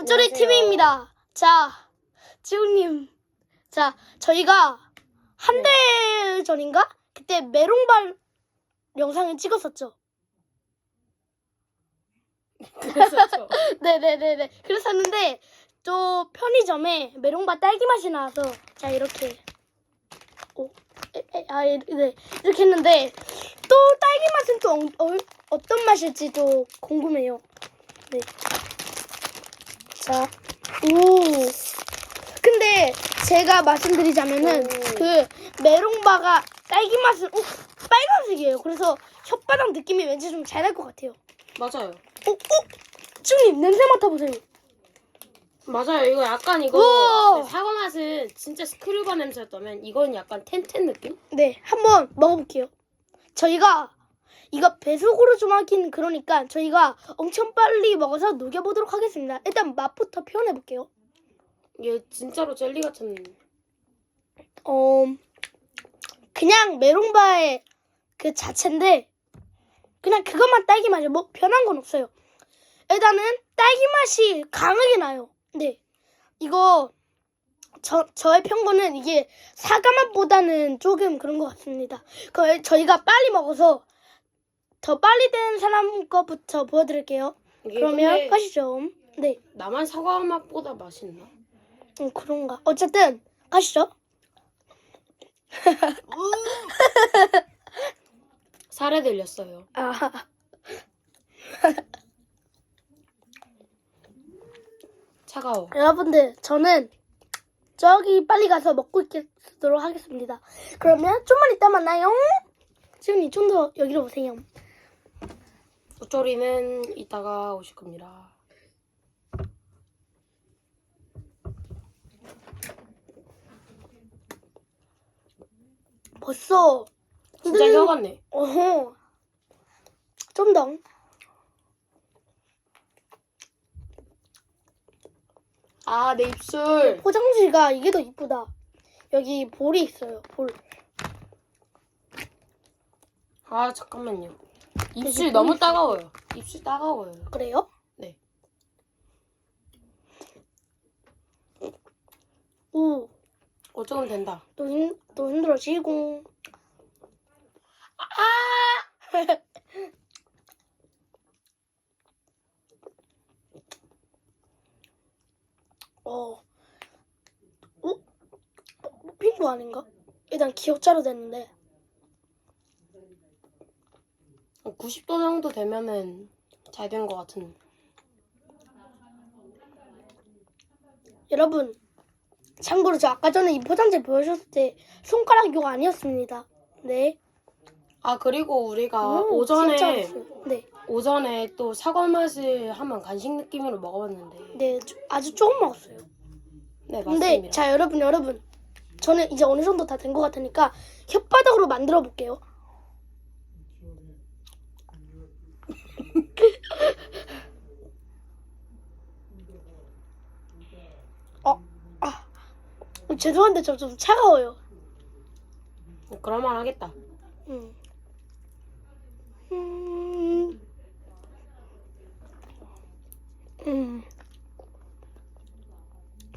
엽조리 TV입니다. 자, 지훈님. 자, 저희가 한 달 전인가? 그때 메롱발 영상을 찍었었죠. 그랬었죠. 네네네네. 그랬었는데, 또 편의점에 메롱바 딸기 맛이 나와서, 자, 이렇게. 네. 이렇게 했는데, 또 딸기 맛은 또 어떤 맛일지 또 궁금해요. 네. 자, 근데 제가 말씀드리자면은 그 메롱바가 딸기 맛은 빨간색이에요. 그래서 혓바닥 느낌이 왠지 좀 잘 날 것 같아요. 맞아요. 쭈님 냄새 맡아보세요. 맞아요. 이거 약간 우와. 사과 맛은 진짜 스크류바 냄새였다면 이건 약간 텐텐 느낌? 네, 한번 먹어볼게요. 저희가 이거 배속으로 좀 하긴 그러니까 저희가 엄청 빨리 먹어서 녹여보도록 하겠습니다. 일단 맛부터 표현해볼게요. 얘 진짜로 젤리 같은. 그냥 메롱바의 그 자체인데 그냥 그것만 딸기 맛이에요. 뭐 변한 건 없어요. 일단은 딸기 맛이 강하게 나요. 네, 이거 저의 평균은 이게 사과 맛보다는 조금 그런 것 같습니다. 저희가 빨리 먹어서 더 빨리 된 사람 거부터 보여드릴게요. 그러면 가시죠. 네. 나만 사과 맛보다 맛있나? 그런가. 어쨌든 가시죠. 살에 들렸어요. 아, 차가워. 여러분들 저는 저기 빨리 가서 먹고 있도록 하겠습니다. 그러면 좀만 이따 만나요. 지훈이 좀 더 여기로 오세요. 엽조리는 이따가 오실 겁니다. 벌써 진짜 혀 같네. 어허. 좀 더. 아, 내 입술. 포장지가 이게 더 이쁘다. 여기 볼이 있어요. 볼. 아, 잠깐만요. 입술 너무 따가워요. 입술 따가워요. 그래요? 네. 오. 어쩌면 된다. 또 힘들어지고. 핑거 아닌가? 일단 기억자로 됐는데. 90도 정도 되면은 잘 된 것 같은. 여러분, 참고로 저 아까 전에 이 포장지 보여줬을 때 손가락 욕 아니었습니다. 네. 아, 그리고 우리가 진짜 오전에 맛있어요. 네. 오전에 또 사과 맛을 한번 간식 느낌으로 먹어봤는데. 네, 아주 조금 먹었어요. 네, 근데 맞습니다. 자, 여러분. 저는 이제 어느 정도 다 된 것 같으니까 혓바닥으로 만들어 볼게요. 죄송한데 저 좀 차가워요. 그럴만 하겠다.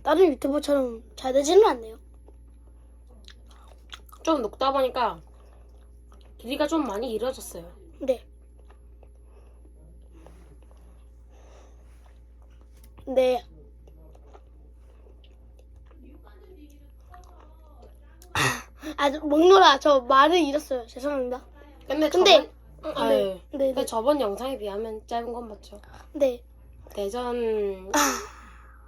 다른 유튜버처럼 잘 되지는 않네요. 좀 녹다 보니까 길이가 좀 많이 길어졌어요. 네. 네. 먹느라 저 말을 잃었어요. 죄송합니다. 근데 저번 영상에 비하면 짧은 건 맞죠? 네. 대전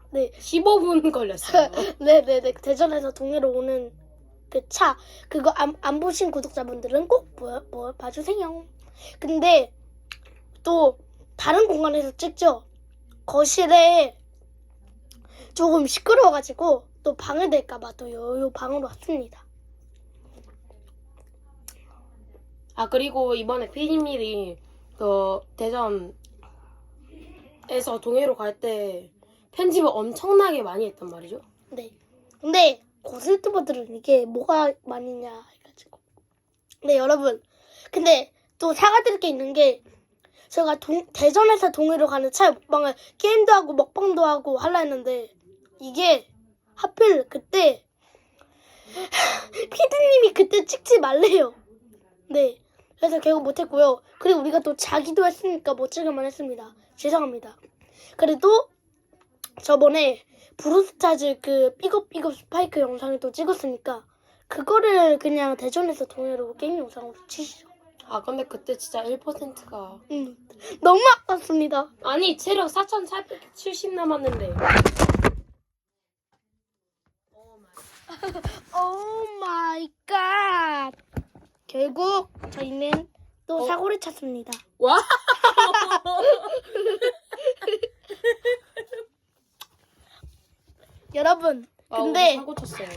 네. 15분 걸렸어요. 네네네. 대전에서 동해로 오는 그 차, 그거 안 보신 구독자분들은 꼭 봐주세요. 근데 또 다른 공간에서 찍죠. 거실에 조금 시끄러워가지고 또 방해될까봐 또 요 방으로 왔습니다. 아, 그리고 이번에 피디님이 그 대전에서 동해로 갈 때 편집을 엄청나게 많이 했단 말이죠. 네. 근데 고슬투버들은 이게 뭐가 많이냐 해가지고. 네, 여러분. 근데 또 사과드릴 게 있는 게 제가 대전에서 동해로 가는 차에 먹방을 게임도 하고 먹방도 하고 하려 했는데 이게 하필 그때 피디님이 그때 찍지 말래요. 네. 그래서 결국 못했고요. 그리고 우리가 또 자기도 했으니까 못 찍을만 했습니다. 죄송합니다. 그래도 저번에 브루스타즈 그 삐걱삐걱 스파이크 영상을 또 찍었으니까 그거를 그냥 대전에서 동해로 게임 영상으로 치시죠. 아 근데 그때 진짜 1%가 너무 아깝습니다. 아니 체력 4,470 남았는데. 오 마이 갓. 결국 저희는 또 사고를 쳤습니다. 와. 여러분, 아, 우리 근데 사고 쳤어요.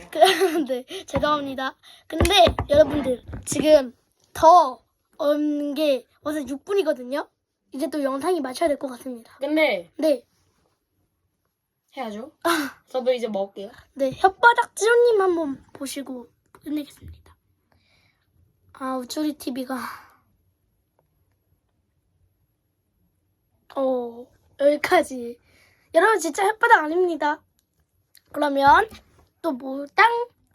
네, 죄송합니다. 근데 여러분들 지금 더 없는 게 어제 6분이거든요. 이제 또 영상이 맞춰야 될 것 같습니다. 근데 네, 해야죠. 저도 이제 먹을게요. 네 혓바닥 지호님 한번 보시고 끝내겠습니다. 아 우쭈리 TV가 여기까지. 여러분 진짜 혓바닥 아닙니다. 그러면 또 뭐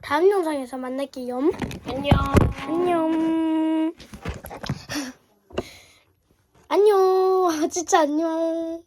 다음 영상에서 만날게요. 안녕. 안녕. 안녕. 진짜 안녕.